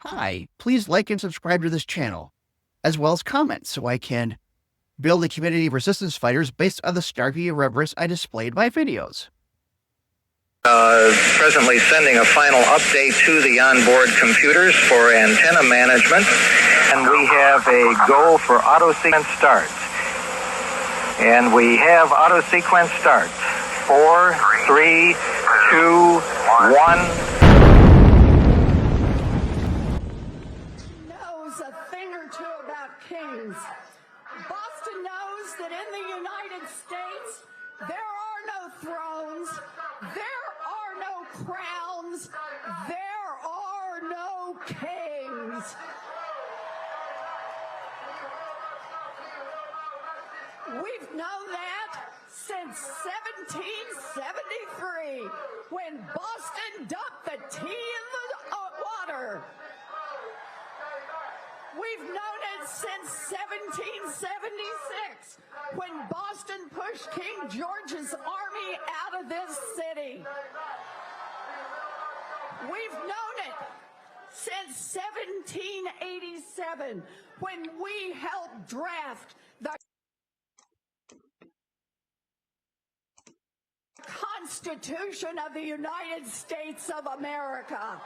Hi, please like and subscribe to this channel, as well as comment so I can build a community of resistance fighters based on the snarky irreverence I displayed in my videos. Presently sending a final update to the onboard computers for antenna management, and we have a go for auto sequence starts. And we have auto sequence starts. 4, 3, 2, 1. Knows a thing or two about kings. Boston knows that in the United States, there are no thrones, there are no crowns, there are no kings. We've known that since 1773, when Boston dumped the tea in the water. We've known it since 1776, when Boston pushed King George's army out of this city. We've known it since 1787, when we helped draft the Constitution of the United States of America.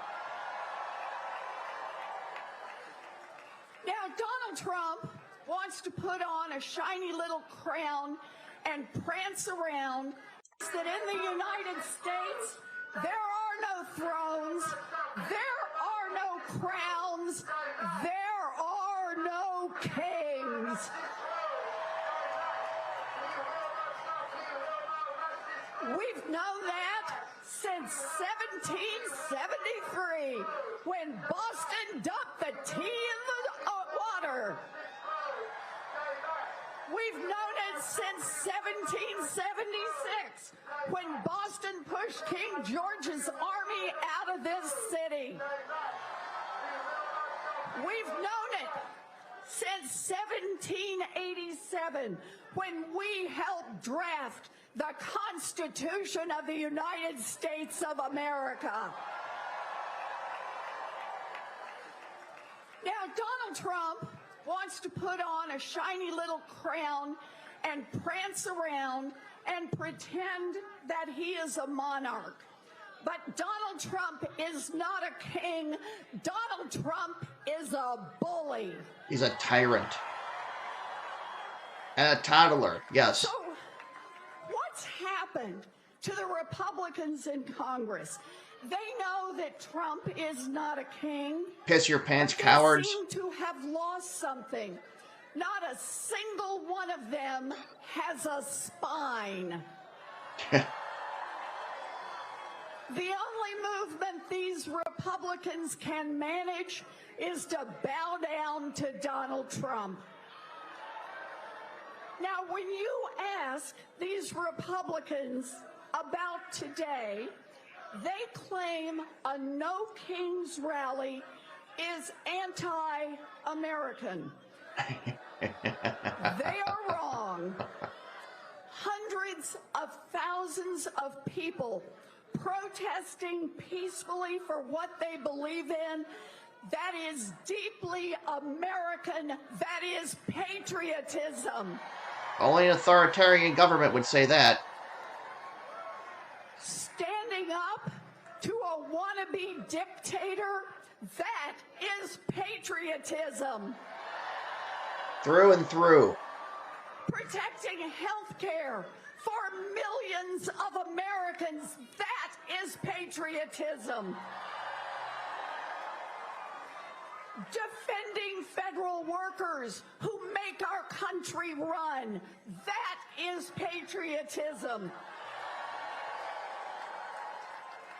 Now, Donald Trump wants to put on a shiny little crown and prance around that in the United States, there are no thrones, there are no crowns, there are no kings. We've known that since 1773, when Boston dumped the tea in the water. We've known it since 1776, when Boston pushed King George's army out of this city. We've known it since 1787, when we helped draft the Constitution of the United States of America. Now, Donald Trump wants to put on a shiny little crown and prance around and pretend that he is a monarch. But Donald Trump is not a king. Donald Trump is a bully. He's a tyrant. And a toddler, yes. So, what's happened to the Republicans in Congress? They know that Trump is not a king. Piss your pants, They cowards. seem to have lost something. Not a single one of them has a spine. The only movement these Republicans can manage is to bow down to Donald Trump. Now, when you ask these Republicans about today, they claim a No Kings rally is anti-American. They are wrong. Hundreds of thousands of people protesting peacefully for what they believe in, that is deeply American. That is patriotism. Only an authoritarian government would say that. Standing up to a wannabe dictator, that is patriotism. Through and through. Protecting health care for millions of Americans, that is patriotism. Defending federal workers who make our country run, that is patriotism.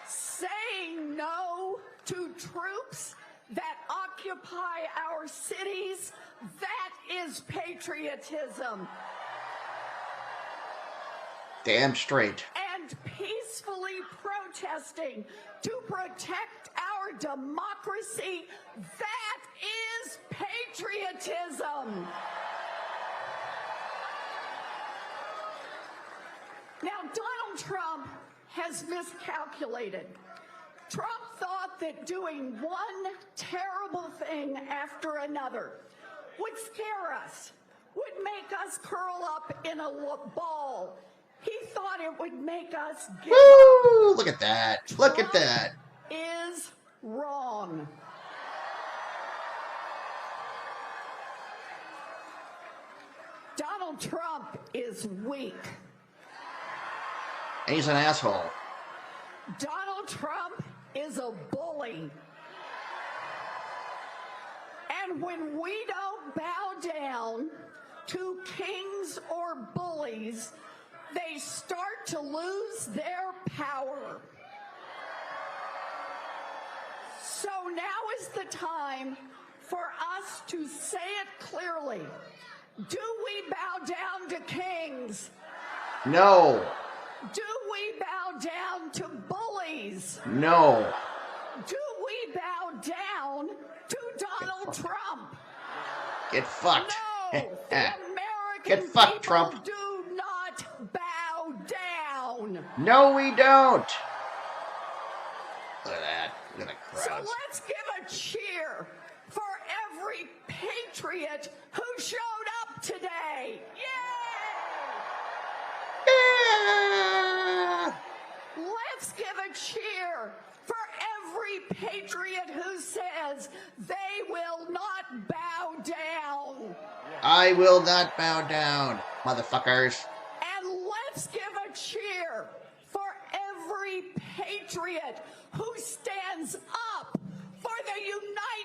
Saying no to troops that occupy our cities, that is patriotism. Damn straight. And peacefully protesting to protect our democracy, that is patriotism. Now, Donald Trump has miscalculated. Trump thought that doing one terrible thing after another would scare us, would make us curl up in a ball. He thought it would make us give Woo! up. Look at that. Look at that. Is wrong. Donald Trump is weak. And he's an asshole. Donald Trump is a bully. And when we don't bow down to kings or bullies, they start to lose their power. So now is the time for us to say it clearly. Do we bow down to kings? No. Do we bow down to bullies? No. Do we bow down to Donald Trump? Get fucked. No, the American Get fucked, people Trump. do not bow down. No, we don't. Look at that. Look at the So crowds. let's give a cheer for every patriot who showed up today. Yay! Yeah. Let's give a cheer for every patriot who says they will not bow down. I will not bow down, motherfuckers. And let's give a cheer for every patriot who stands up for the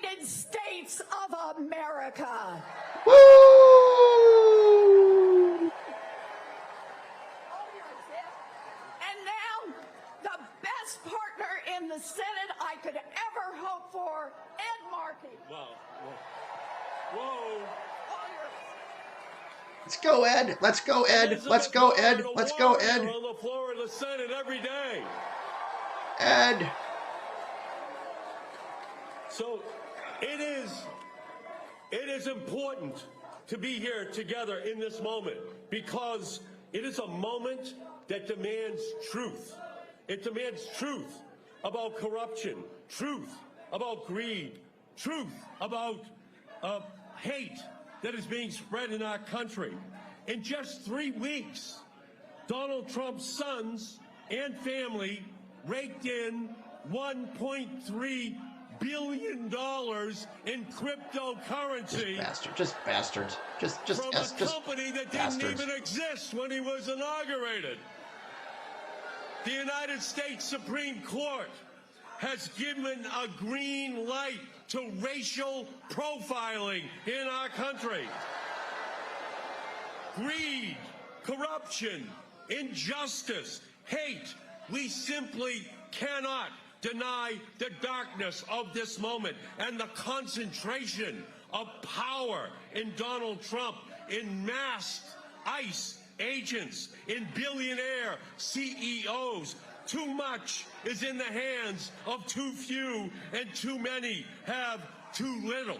United States of America. Woo! And now, the best partner in the Senate I could ever hope for, Ed Markey. Wow. Whoa. Let's go, Ed. Let's go, Ed. Let's go, Ed. Let's go, Ed. On the floor of the Senate every day. Ed. So it is important to be here together in this moment because it is a moment that demands truth. It demands truth about corruption, truth about greed, truth about hate that is being spread in our country. In just 3 weeks, Donald Trump's sons and family raked in $1.3 billion in cryptocurrency. Just bastards. Just from a company that didn't even exist when he was inaugurated. The United States Supreme Court has given a green light to racial profiling in our country. Greed, corruption, injustice, hate. We simply cannot deny the darkness of this moment and the concentration of power in Donald Trump, in masked ICE agents, in billionaire CEOs. Too much is in the hands of too few, and too many have too little.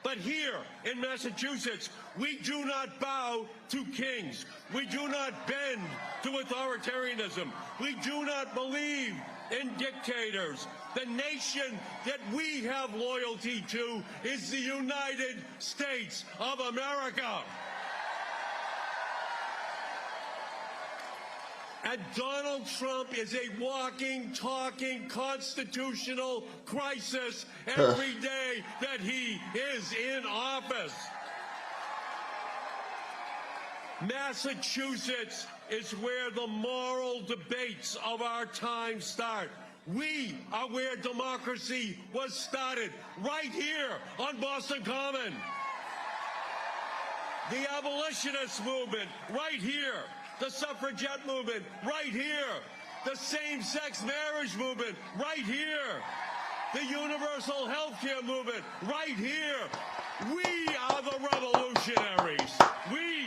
But here in Massachusetts, we do not bow to kings. We do not bend to authoritarianism. We do not believe in dictators. The nation that we have loyalty to is the United States of America. And Donald Trump is a walking, talking constitutional crisis every day that he is in office. Massachusetts is where the moral debates of our time start. We are where democracy was started, right here on Boston Common. The abolitionist movement, right here. The suffragette movement, right here. The same-sex marriage movement, right here. The universal health care movement, right here. We are the revolutionaries. We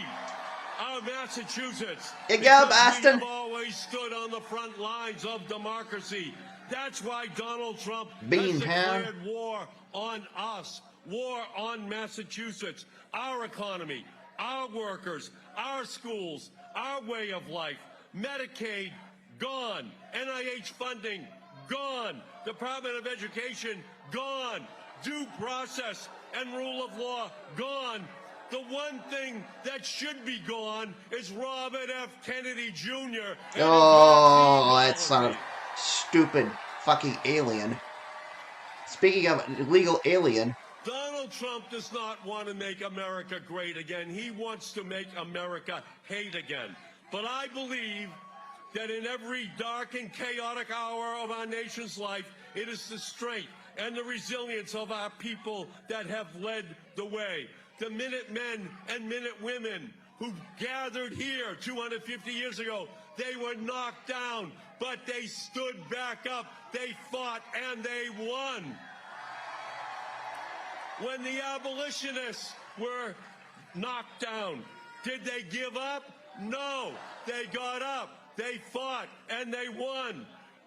are Massachusetts. You go, Boston. We have always stood on the front lines of democracy. That's why Donald Trump has declared war on us, war on Massachusetts, our economy, our workers, our schools, our way of life. Medicaid, gone. NIH funding, gone. Department of Education, gone. due process and rule of law gone. The one thing that should be gone is Robert F. Kennedy Jr. Oh, that son of stupid fucking alien. Speaking of illegal alien. Donald Trump does not want to make America great again. He wants to make America hate again. But I believe that in every dark and chaotic hour of our nation's life, it is the strength and the resilience of our people that have led the way. The Minutemen and Minutewomen who gathered here 250 years ago, they were knocked down, but they stood back up, they fought, and they won. When the abolitionists were knocked down, did they give up? No, they got up, they fought, and they won.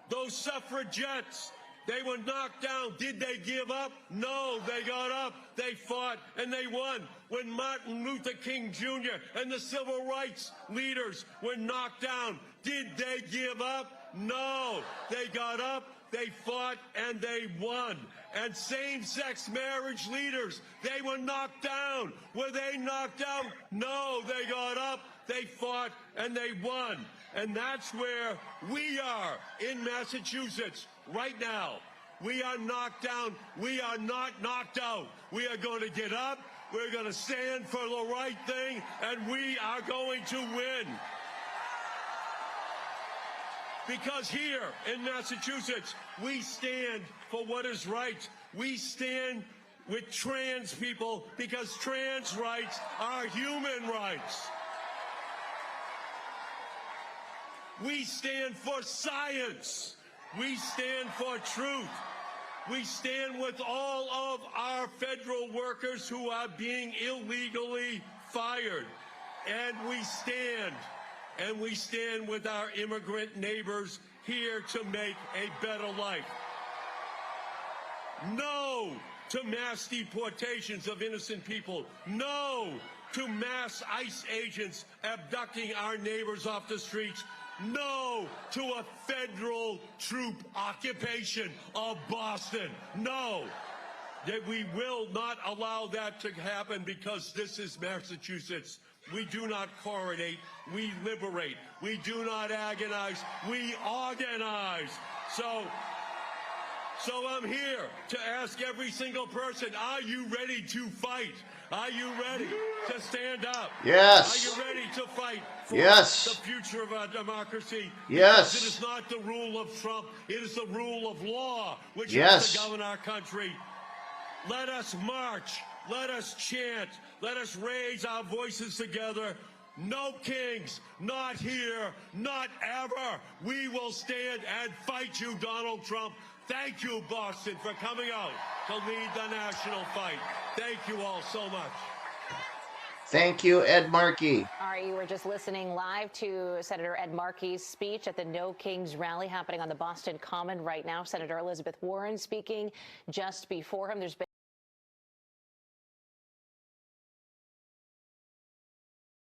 Those suffragettes, they were knocked down. Did they give up? No, they got up, they fought, and they won. When Martin Luther King Jr. and the civil rights leaders were knocked down, did they give up? No, they got up, they fought, and they won. And same-sex marriage leaders, they were knocked down. Were they knocked down? No, they got up, they fought, and they won. And that's where we are in Massachusetts right now. We are knocked down. We are not knocked out. We are going to get up. We're going to stand for the right thing, and we are going to win. Because here in Massachusetts, we stand for what is right. We stand with trans people because trans rights are human rights. We stand for science. We stand for truth. We stand with all of our federal workers who are being illegally fired. And we stand with our immigrant neighbors here to make a better life. No to mass deportations of innocent people. No to mass ICE agents abducting our neighbors off the streets. No to a federal troop occupation of Boston. No. That we will not allow that to happen because this is Massachusetts. We do not coronate, we liberate. We do not agonize, we organize. So I'm here to ask every single person, are you ready to fight? Are you ready to stand up? Yes. Are you ready to fight for Yes. the future of our democracy? Yes. Because it is not the rule of Trump, it is the rule of law which Yes. has to govern our country. Let us march, let us chant, let us raise our voices together. No kings, not here, not ever. We will stand and fight you, Donald Trump. Thank you, Boston, for coming out to lead the national fight. Thank you all so much. Thank you, Ed Markey. All right, you were just listening live to Senator Ed Markey's speech at the No Kings rally happening on the Boston Common right now. Senator Elizabeth Warren speaking just before him. There's been